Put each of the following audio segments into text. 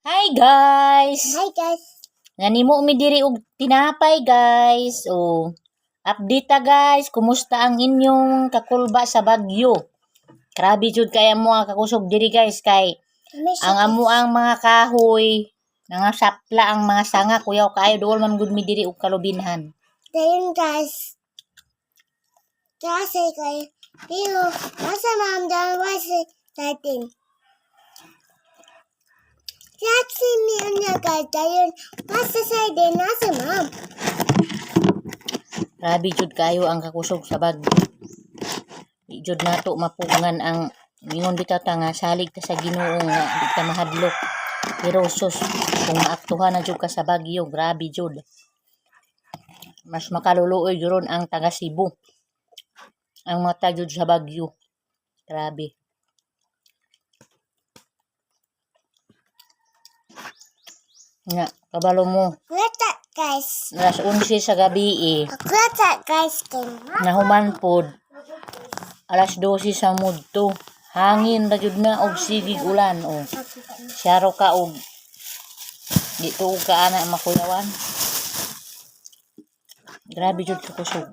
Hi guys. Hi guys. Nanimo mi diri og tinapay guys. Update ta guys, kumusta ang inyong kakulba sa Bagyo? Grabe jud kay amo ang kakusog diri guys kay ang amo ang mga kahoy nangasapla ang mga sanga kuyaw kayo duol man gud mi diri og kalubinhan. Dayon guys. Kasi kay Pino, nasa mom down was starting. Kasi mi unya guys. Dayon nasa side din nasa mom. Grabe jud kayo ang kakusog sa Bagyo. Di jud nato mapugngan ang ingon bitaw ta nga salig ta sa Ginoo nga di ta mahadlok. Pero sus, kung maaktuhan na jud ka sa Bagyo, grabe jud. Mas makaluluoy jud ang taga Cebu. Ang mata jud sa Bagyo. Grabe. Nga, kabalo mo. What's up guys? Alas 11 sa gabi What's up guys? nahuman pod. Alas 12 sa mudto. Hangin ra jud na og sigig ulan Syaro ka og dito ka ana makuyawan. Grabe jud ka kusog.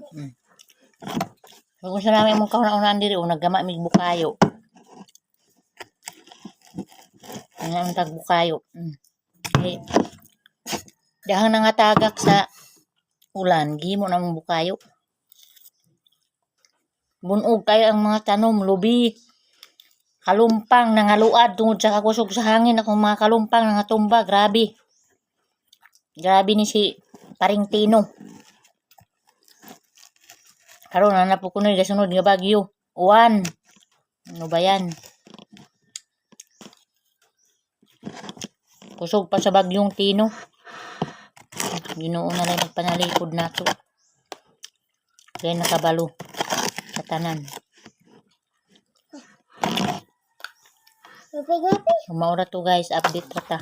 Kung sa namin mong kahuna-unaan diri naggama mig bukayo. Ang tagbukayo. Okay. Dahang nangatagak sa ulan, gimo na mong bukayo. Bunog kayo ang mga tanom, lubi, kalumpang, nangaluad tungod sa kakusog sa hangin. Akong mga kalumpang, nangatumba, grabe. Grabe ni si Paring Tino. Karon na po ko na gasunod nga Bagyo. Uwan. Ano ba yan? Kusog pa sa Bagyong Tino. Ginoo na lang magpanalikod nato. Kaya nakabalo sa tanan. Maura to guys, update pa ta.